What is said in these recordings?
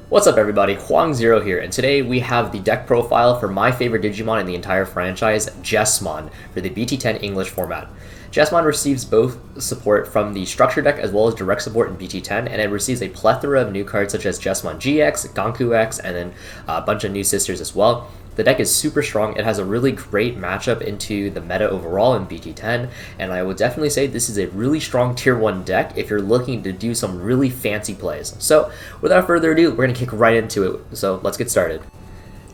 What's up everybody, Hoang Zero here, and today we have the deck profile for my favorite Digimon in the entire franchise, Jesmon, for the BT10 English format. Jesmon receives both support from the structure deck as well as direct support in BT10, and it receives a plethora of new cards such as Jesmon GX, Ganku X, and then a bunch of new sisters as well. The deck is super strong. It has a really great matchup into the meta overall in BT10, and I would definitely say this is a really strong tier 1 deck if you're looking to do some really fancy plays. So without further ado, we're going to kick right into it, so let's get started.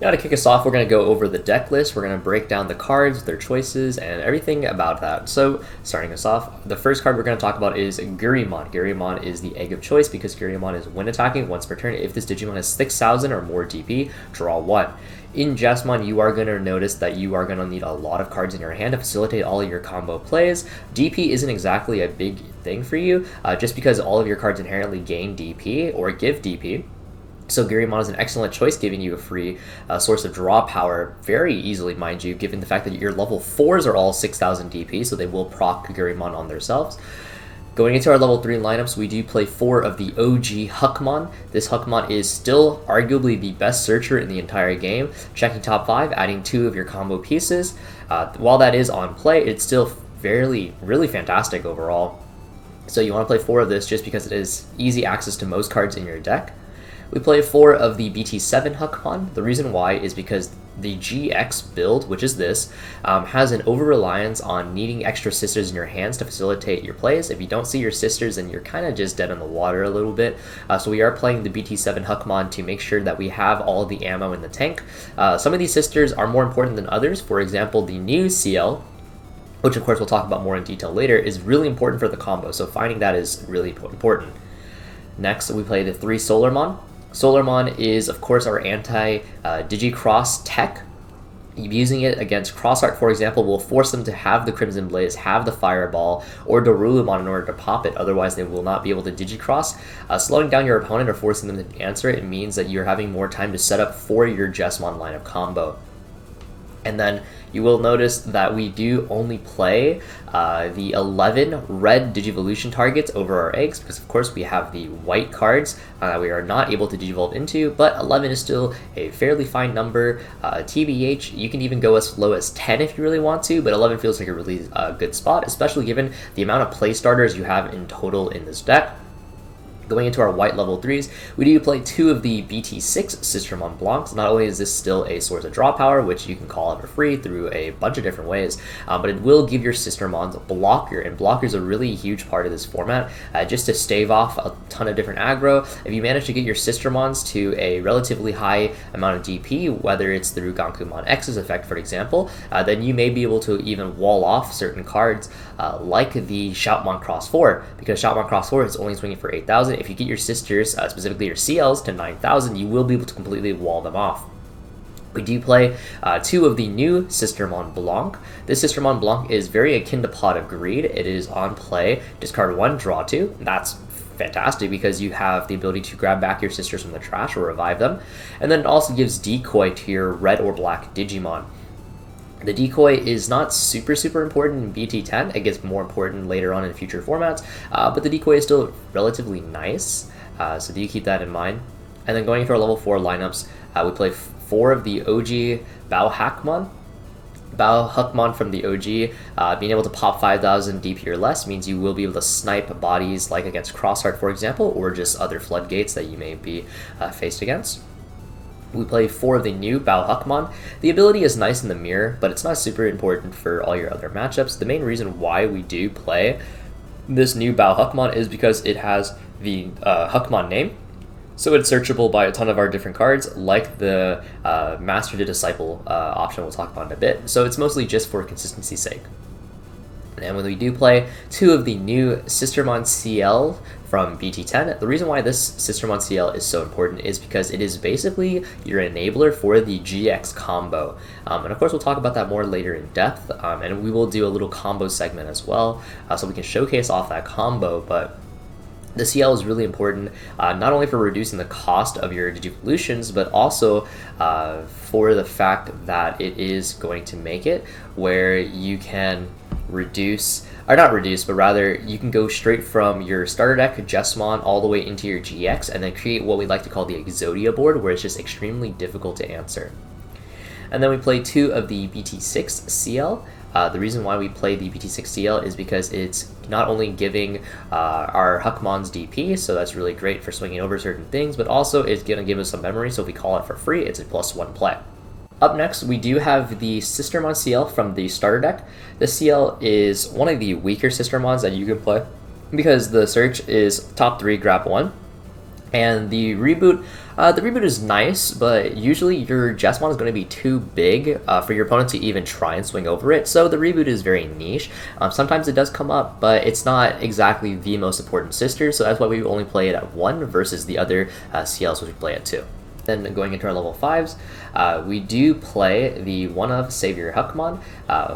Now to kick us off, we're going to go over the deck list. We're going to break down the cards, their choices, and everything about that. So starting us off, the first card we're going to talk about is Gurimon. Gurimon is the egg of choice because Gurimon is when attacking once per turn. If this Digimon has 6,000 or more DP, draw 1. In Jesmon, you are going to notice that you are going to need a lot of cards in your hand to facilitate all of your combo plays. DP isn't exactly a big thing for you, just because all of your cards inherently gain DP or give DP. So Gurimon is an excellent choice, giving you a free source of draw power very easily, mind you, given the fact that your level 4s are all 6,000 DP, so they will proc Gurimon on themselves. Going into our level 3 lineups, we do play 4 of the OG Huckmon. This Huckmon is still arguably the best searcher in the entire game, checking top 5, adding 2 of your combo pieces. While that is on play, it's still really fantastic overall. So you want to play 4 of this just because it is easy access to most cards in your deck. We play 4 of the BT7 Huckmon. The reason why is because the GX build, which is this, has an over-reliance on needing extra sisters in your hands to facilitate your plays. If you don't see your sisters, then you're kind of just dead in the water a little bit. So we are playing the BT7 Huckmon to make sure that we have all the ammo in the tank. Some of these sisters are more important than others. For example, the new CL, which of course we'll talk about more in detail later, is really important for the combo. So finding that is really important. Next, we play the 3 Solarmon. Solarmon is, of course, our anti-Digicross tech. Using it against Crossart, for example, will force them to have the Crimson Blaze, have the Fireball, or Dorulumon in order to pop it. Otherwise, they will not be able to Digicross. Slowing down your opponent or forcing them to answer it means that you're having more time to set up for your Jesmon line of combo. And then you will notice that we do only play the 11 red Digivolution targets over our eggs, because of course we have the white cards we are not able to Digivolve into, but 11 is still a fairly fine number. TBH, you can even go as low as 10 if you really want to, but 11 feels like a really good spot, especially given the amount of play starters you have in total in this deck. Going into our white level 3s, we do play 2 of the BT6 Sistermon Blancs. Not only is this still a source of draw power, which you can call out for free through a bunch of different ways, but it will give your Sistermons a blocker, and blocker is a really huge part of this format, just to stave off a ton of different aggro. If you manage to get your Sistermons to a relatively high amount of DP, whether it's through Gankumon X's effect, for example, then you may be able to even wall off certain cards, like the Shoutmon Cross 4, because Shoutmon Cross 4 is only swinging for 8,000. If you get your sisters, specifically your CLs, to 9,000, you will be able to completely wall them off. We do play 2 of the new Sistermon Blanc. This Sistermon Blanc is very akin to Pot of Greed. It is on play, discard 1, draw 2. That's fantastic because you have the ability to grab back your sisters from the trash or revive them. And then it also gives Decoy to your red or black Digimon. The decoy is not super important in BT10. It gets more important later on in future formats, but the decoy is still relatively nice, so do keep that in mind. And then going into our level 4 lineups, we play 4 of the OG Bao Huckmon. Bao Huckmon from the OG, being able to pop 5,000 DP or less means you will be able to snipe bodies like against Crossart, for example, or just other floodgates that you may be faced against. We play 4 of the new Bao Huckmon. The ability is nice in the mirror, but it's not super important for all your other matchups. The main reason why we do play this new Bao Huckmon is because it has the Huckmon name, so it's searchable by a ton of our different cards, like the Master to Disciple option we'll talk about in a bit, so it's mostly just for consistency's sake. And when we do play 2 of the new Sistermon CL from BT10, the reason why this Sistermon CL is so important is because it is basically your enabler for the GX combo. And of course we'll talk about that more later in depth, and we will do a little combo segment as well, so we can showcase off that combo, but the CL is really important, not only for reducing the cost of your Digivolutions, but also for the fact that it is going to make it where you can reduce Or not reduce, but rather you can go straight from your starter deck, Jesmon, all the way into your GX, and then create what we like to call the Exodia board, where it's just extremely difficult to answer. And then we play 2 of the BT6 CL. The reason why we play the BT6 CL is because it's not only giving our Huckmon's DP, so that's really great for swinging over certain things, but also it's going to give us some memory, so if we call it for free, it's a +1 play. Up next, we do have the Sistermon CL from the starter deck. This CL is one of the weaker Sistermons that you can play because the search is top 3, grab 1. And the reboot is nice, but usually your Jesmon is going to be too big for your opponent to even try and swing over it, so the reboot is very niche. Sometimes it does come up, but it's not exactly the most important sister, so that's why we only play it at 1 versus the other CLs which we play at 2. Then going into our level 5s, we do play the 1-of Savior Huckmon.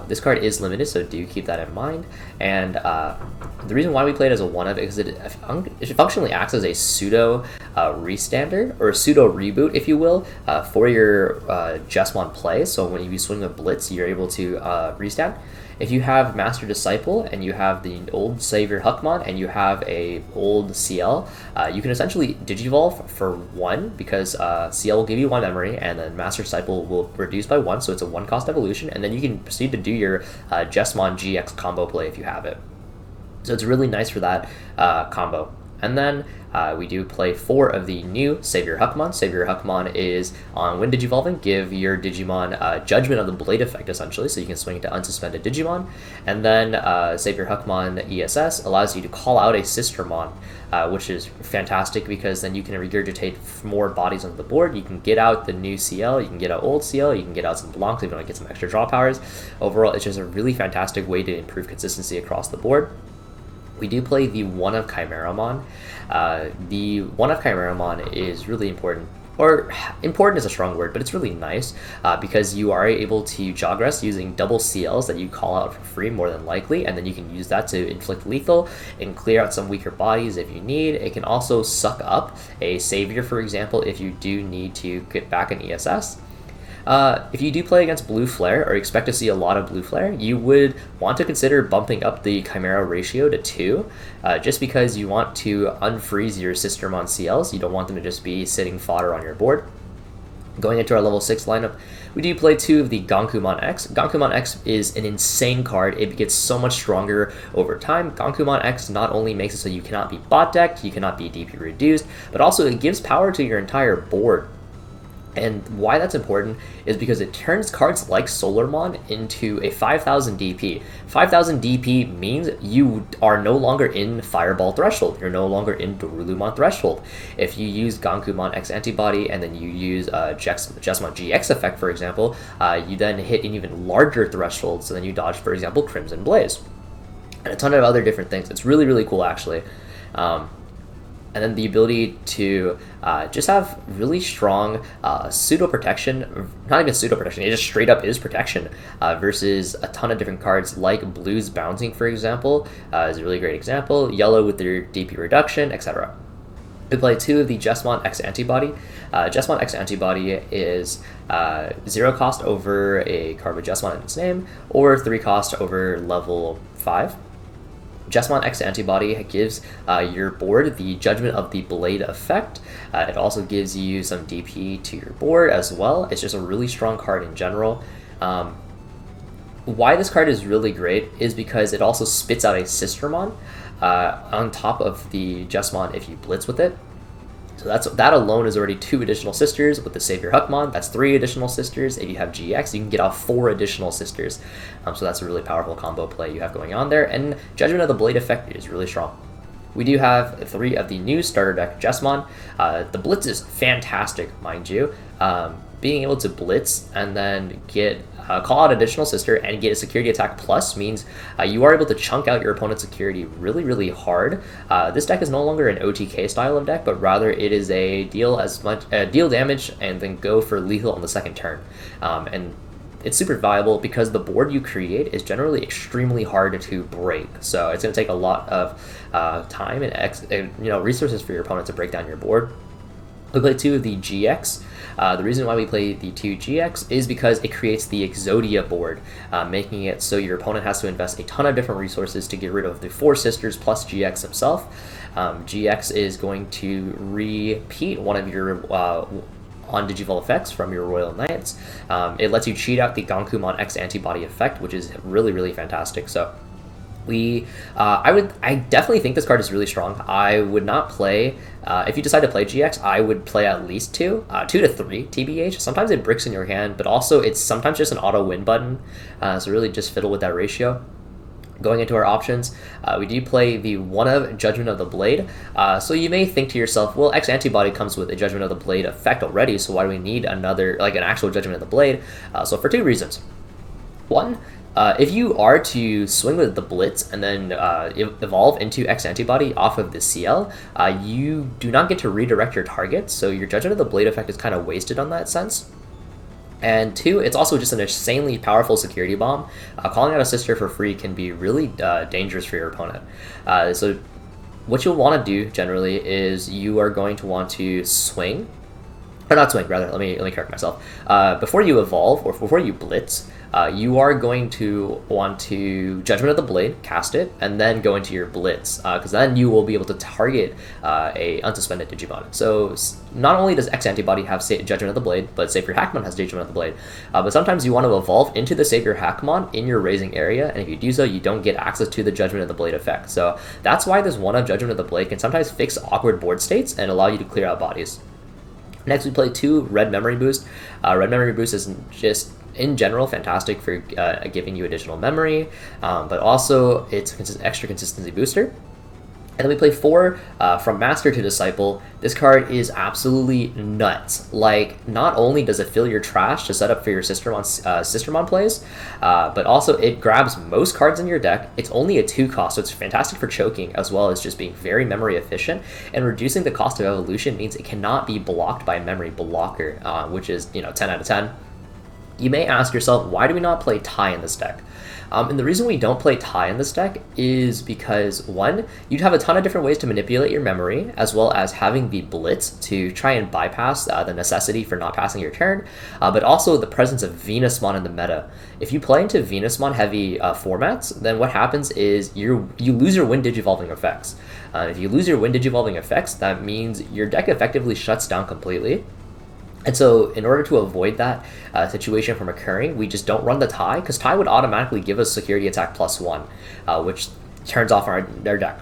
This card is limited, so do keep that in mind. And the reason why we play it as a 1-of is because it functionally acts as a pseudo restander, or a pseudo reboot, if you will, for your Jesmon play. So when you swing a Blitz, you're able to restand. If you have Master Disciple and you have the old Savior Huckmon and you have a old CL, you can essentially Digivolve for 1 because CL will give you 1 memory and then Master Disciple will reduce by 1, so it's a 1-cost evolution, and then you can proceed to do your Jesmon GX combo play if you have it. So it's really nice for that combo. And then we do play 4 of the new Savior Huckmon. Savior Huckmon is on when Digivolving, give your Digimon Judgment of the Blade effect, essentially, so you can swing to unsuspended Digimon. And then Savior Huckmon ESS allows you to call out a Sistermon, which is fantastic because then you can regurgitate more bodies onto the board. You can get out the new CL, you can get out old CL, you can get out some Blancs if you want to get some extra draw powers. Overall, it's just a really fantastic way to improve consistency across the board. We do play the 1-of Chimeramon. The 1-of Chimeramon is really important, or important is a strong word, but it's really nice because you are able to Jogress using double CLs that you call out for free more than likely, and then you can use that to inflict lethal and clear out some weaker bodies if you need. It can also suck up a Savior, for example, if you do need to get back an ESS. If you do play against Blue Flare, or expect to see a lot of Blue Flare, you would want to consider bumping up the Chimera ratio to 2, just because you want to unfreeze your Sistermon CLs. You don't want them to just be sitting fodder on your board. Going into our level 6 lineup, we do play 2 of the Gankumon X. Gankumon X is an insane card. It gets so much stronger over time. Gankumon X not only makes it so you cannot be bot decked, you cannot be DP reduced, but also it gives power to your entire board. And why that's important is because it turns cards like Solarmon into a 5000 DP. 5000 DP means you are no longer in Fireball Threshold. You're no longer in Dorulumon Threshold. If you use Gankumon X Antibody and then you use Jesmon GX effect, for example, you then hit an even larger threshold, so then you dodge, for example, Crimson Blaze. And a ton of other different things. It's really, really cool, actually. And then the ability to just have really strong pseudo protection, not even pseudo protection, it just straight up is protection versus a ton of different cards like Blue's Bouncing, for example, is a really great example, Yellow with their DP reduction, etc. We play 2 of the Jesmon X Antibody. Jesmon X Antibody is 0 cost over a card with Jesmon in its name, or 3 cost over level 5. Jesmon X Antibody gives your board the Judgment of the Blade effect. It also gives you some DP to your board as well. It's just a really strong card in general. Why this card is really great is because it also spits out a Sistermon on top of the Jesmon if you blitz with it. So that alone is already 2 additional sisters. With the Savior Huckmon, that's 3 additional sisters. If you have GX, you can get off 4 additional sisters. So that's a really powerful combo play you have going on there. And Judgment of the Blade effect is really strong. We do have 3 of the new starter deck Jesmon. The Blitz is fantastic, mind you. Being able to blitz and then get call out additional sister and get a security attack plus means you are able to chunk out your opponent's security really, really hard. This deck is no longer an OTK style of deck, but rather it is a deal damage and then go for lethal on the second turn. And it's super valuable because the board you create is generally extremely hard to break. So it's going to take a lot of time and resources for your opponent to break down your board. We play 2 of the GX. The reason why we play the 2 GX is because it creates the Exodia board, making it so your opponent has to invest a ton of different resources to get rid of the 4 sisters plus GX himself. GX is going to repeat one of your on Digivolve effects from your Royal Knights. It lets you cheat out the Gankumon X antibody effect, which is really, really fantastic. So I definitely think this card is really strong. I would not play, if you decide to play GX, I would play at least 2 to 3 TBH. Sometimes it bricks in your hand, but also it's sometimes just an auto win button. So really just fiddle with that ratio. Going into our options, we do play the 1 of Judgment of the Blade. So you may think to yourself, well, X Antibody comes with a Judgment of the Blade effect already, so why do we need another, like an actual Judgment of the Blade? So for 2 reasons. 1, if you are to swing with the Blitz and then evolve into X Antibody off of the CL, you do not get to redirect your target, so your Judgment of the Blade effect is kind of wasted on that sense. And 2, it's also just an insanely powerful security bomb. Calling out a sister for free can be really dangerous for your opponent. So what you'll want to do generally is you are going to want to swing, or not swing, rather, let me correct myself. Before you evolve, or before you blitz, you are going to want to Judgment of the Blade, cast it, and then go into your blitz, because then you will be able to target a unsuspended Digimon. So not only does X Antibody have Judgment of the Blade, but Savior Hackmon has Judgment of the Blade. But sometimes you want to evolve into the Savior Hackmon in your raising area, and if you do so, you don't get access to the Judgment of the Blade effect. So that's why this 1 of Judgment of the Blade can sometimes fix awkward board states and allow you to clear out bodies. Next, we play 2 Red Memory Boost. Red Memory Boost is just, in general, fantastic for giving you additional memory, but also it's an extra consistency booster. And then we play 4 from Master to Disciple. This card is absolutely nuts. Like, not only does it fill your trash to set up for your Sistermon plays, but also it grabs most cards in your deck. It's only a 2 cost, so it's fantastic for choking, as well as just being very memory efficient. And reducing the cost of evolution means it cannot be blocked by memory blocker, which is, 10 out of 10. You may ask yourself, why do we not play Tai in this deck? And the reason we don't play Tai in this deck is because, 1, you'd have a ton of different ways to manipulate your memory, as well as having the Blitz to try and bypass the necessity for not passing your turn, but also the presence of Venusmon in the meta. If you play into Venusmon heavy formats, then what happens is you lose your Wind Digivolving effects. If you lose your Wind Digivolving effects, that means your deck effectively shuts down completely. And so in order to avoid that situation from occurring, we just don't run the Tai, because Tai would automatically give us security attack +1, which turns off our deck.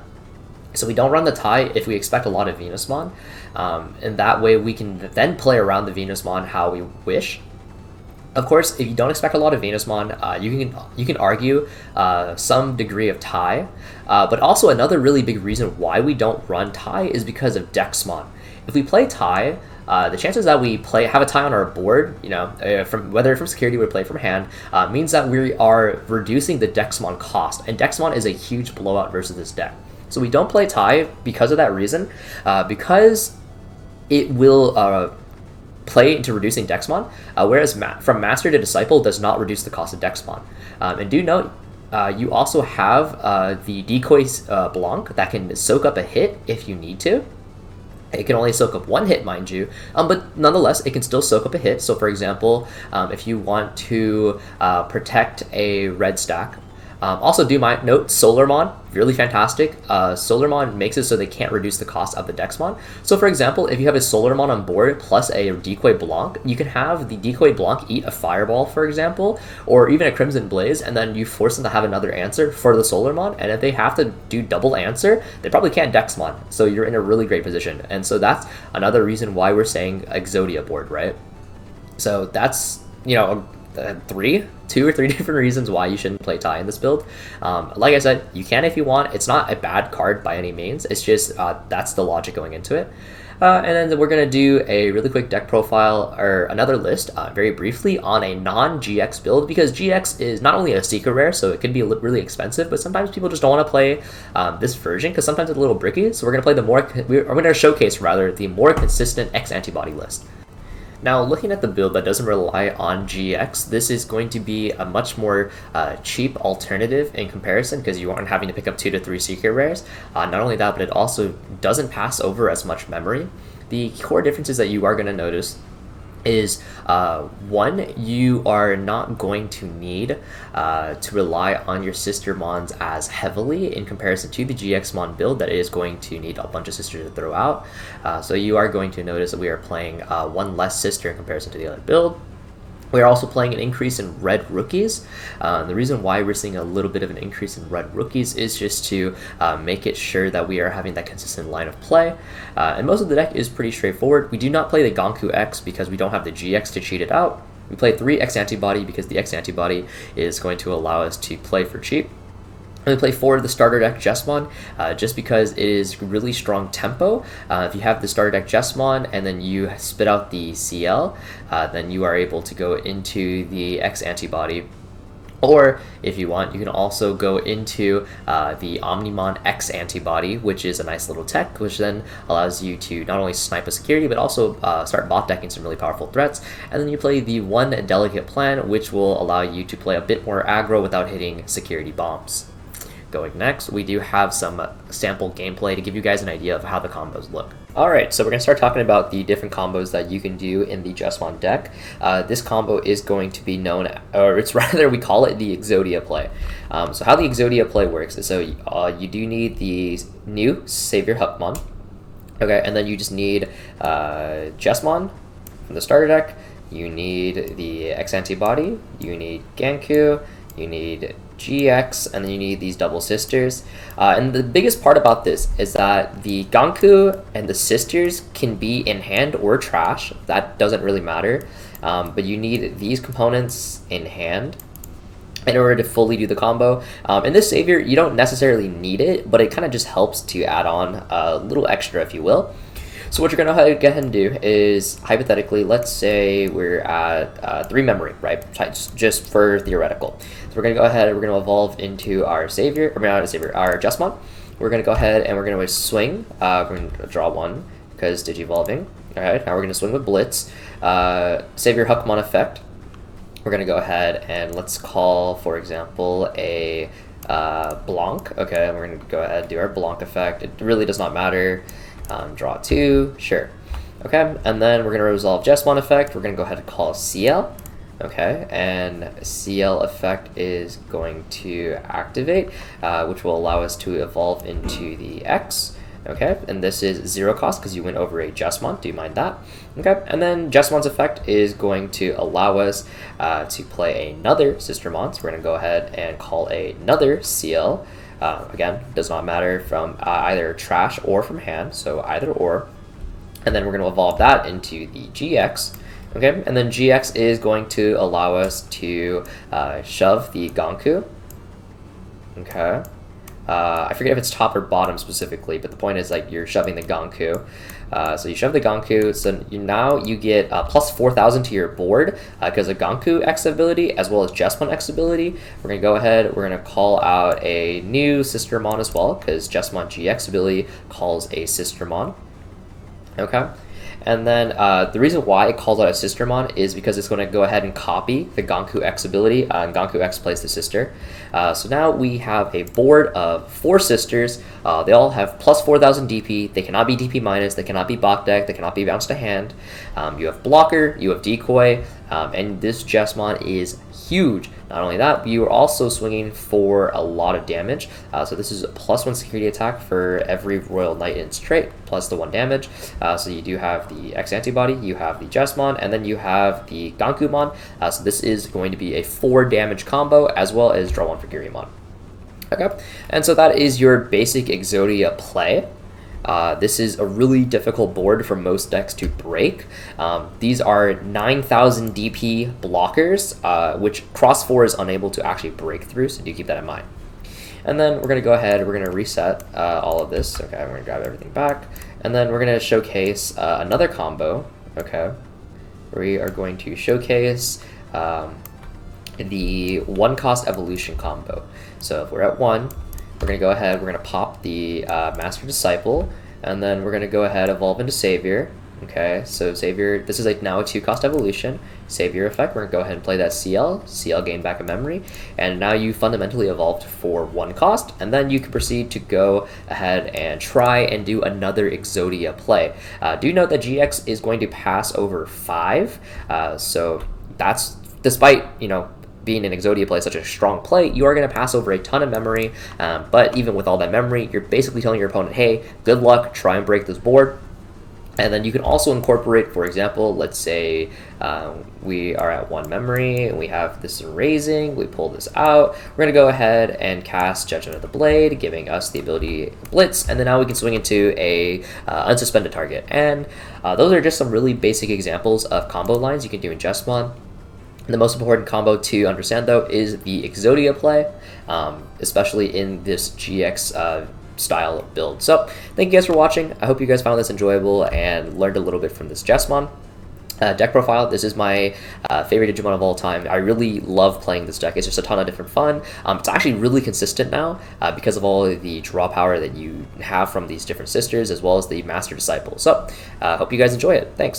So we don't run the Tai if we expect a lot of Venusmon, and that way we can then play around the Venusmon how we wish. Of course, if you don't expect a lot of Venusmon, you can argue some degree of Tai, but also another really big reason why we don't run Tai is because of Dexmon. If we play Tai, the chances that we have a Tai on our board, whether from security or play from hand, means that we are reducing the Dexmon cost, and Dexmon is a huge blowout versus this deck. So we don't play Tai because of that reason, because it will play into reducing Dexmon, whereas from Master to Disciple does not reduce the cost of Dexmon. And do note, you also have the Decoy Blanc that can soak up a hit if you need to. It can only soak up 1 hit, mind you, but nonetheless, it can still soak up a hit. So for example, if you want to protect a red stack, also do note Solarmon, really fantastic. Solarmon makes it so they can't reduce the cost of the Dexmon. So for example, if you have a Solarmon on board plus a Decoy Blanc, you can have the Decoy Blanc eat a Fireball, for example, or even a Crimson Blaze, and then you force them to have another answer for the Solarmon, and if they have to do double answer, they probably can't Dexmon, so you're in a really great position. And so that's another reason why we're saying Exodia board, right? So that's, 2 or 3 different reasons why you shouldn't play Tai in this build. Like I said, you can if you want. It's not a bad card by any means. It's just that's the logic going into it. And then we're going to do a really quick deck profile, or another list, very briefly, on a non-GX build, because GX is not only a secret rare, so it can be really expensive, but sometimes people just don't want to play this version, because sometimes it's a little bricky, so we're going to play we're going to showcase, rather, the more consistent X Antibody list. Now, looking at the build that doesn't rely on GX, this is going to be a much more cheap alternative in comparison, because you aren't having to pick up 2 to 3 secret rares. Not only that, but it also doesn't pass over as much memory. the core differences that you are going to notice is one, you are not going to need to rely on your sister mons as heavily in comparison to the GX mon build that is going to need a bunch of sisters to throw out. So you are going to notice that we are playing one less sister in comparison to the other build. We're also playing an increase in red rookies. The reason why we're seeing a little bit of an increase in red rookies is just to make it sure that we are having that consistent line of play. And most of the deck is pretty straightforward. We do not play the Ganku X because we don't have the GX to cheat it out. We play 3 X antibody because the X antibody is going to allow us to play for cheap. And we play 4 of the starter deck Jesmon, just because it is really strong tempo. If you have the starter deck Jesmon and then you spit out the CL, then you are able to go into the X antibody. Or if you want, you can also go into the Omnimon X antibody, which is a nice little tech, which then allows you to not only snipe a security, but also start bot decking some really powerful threats. And then you play the 1 delicate plan, which will allow you to play a bit more aggro without hitting security bombs. Going next, we do have some sample gameplay to give you guys an idea of how the combos look. Alright, so we're going to start talking about the different combos that you can do in the Jesmon deck. This combo is going to be known, or it's rather, we call it the Exodia play. So how the Exodia play works is, so you do need the new Savior Huckmon, okay, and then you just need Jesmon from the starter deck, you need the X antibody, you need Ganku, you need GX, and then you need these double sisters. And the biggest part about this is that the Ganku and the sisters can be in hand or trash. That doesn't really matter. But you need these components in hand in order to fully do the combo. In this Savior, you don't necessarily need it, but it kind of just helps to add on a little extra, if you will. So what you're going to go ahead and do is, hypothetically, let's say we're at 3 memory, right? Just for theoretical. So we're going to go ahead and we're going to evolve into our Savior, or not a Savior, our Jesmon. We're going to go ahead and we're going to swing. We're going to draw 1 because Digi-evolving. Alright, now we're going to swing with Blitz. Savior Huckmon effect. We're going to go ahead and let's call, for example, a Blanc. Okay, and we're going to go ahead and do our Blanc effect. It really does not matter. Draw 2, sure. Okay, and then we're going to resolve Jesmon effect. We're going to go ahead and call CL. Okay, and CL effect is going to activate, which will allow us to evolve into the X. Okay, and this is 0 cost because you went over a Jesmon. Do you mind that? Okay, and then Jesmon's effect is going to allow us to play another Sister Mon. So we're going to go ahead and call another CL. Again, does not matter from either trash or from hand, so either or. And then we're going to evolve that into the GX. Okay, and then GX is going to allow us to shove the Ganku. Okay. I forget if it's top or bottom specifically, but the point is like you're shoving the Ganku. So you shove the Ganku, so now you get plus 4,000 to your board because of Ganku X ability as well as Jesmon X ability. We're going to go ahead, we're going to call out a new Sister Mon as well because Jesmon GX ability calls a Sister Mon. Okay. And then the reason why it calls out a Sister Mon is because it's going to go ahead and copy the Ganku X ability, and Ganku X plays the sister. So now we have a board of 4 sisters. They all have plus 4,000 DP. They cannot be DP minus. They cannot be bot deck. They cannot be bounced to hand. You have blocker. You have decoy. And this Jesmon is huge. Not only that, you are also swinging for a lot of damage. So this is a plus 1 security attack for every Royal Knight in its trait, plus the 1 damage. So you do have the X antibody, you have the Jesmon, and then you have the Gankumon. So this is going to be a 4 damage combo, as well as draw 1 for Girimon. Okay, and so that is your basic Exodia play. This is a really difficult board for most decks to break. These are 9,000 DP blockers, which Cross 4 is unable to actually break through, so do keep that in mind. And then we're going to go ahead, we're going to reset all of this. Okay, we're going to grab everything back. And then we're going to showcase another combo. Okay, we are going to showcase the 1-cost evolution combo. So if we're at 1, we're going to go ahead, we're going to pop the Master Disciple, and then we're going to go ahead, evolve into Savior. Okay, so save your, this is now a 2-cost evolution. Save your effect, we're going to go ahead and play that CL gain back a memory, and now you fundamentally evolved for 1 cost, and then you can proceed to go ahead and try and do another Exodia play. Do note that GX is going to pass over 5, so that's, despite, you know, being an Exodia play such a strong play, you are going to pass over a ton of memory, but even with all that memory, you're basically telling your opponent, hey, good luck, try and break this board. And then you can also incorporate, for example, let's say we are at 1 memory, and we have this raising, we pull this out, we're going to go ahead and cast Judgment of the Blade, giving us the ability Blitz, and then now we can swing into a unsuspended target. And those are just some really basic examples of combo lines you can do in Jesmon. The most important combo to understand, though, is the Exodia play, especially in this GX style of build. So thank you guys for watching. I hope you guys found this enjoyable and learned a little bit from this Jesmon deck profile. This is my favorite Digimon of all time. I really love playing this deck. It's just a ton of different fun. It's actually really consistent now because of all of the draw power that you have from these different sisters, as well as the Master Disciple. So hope you guys enjoy it. Thanks.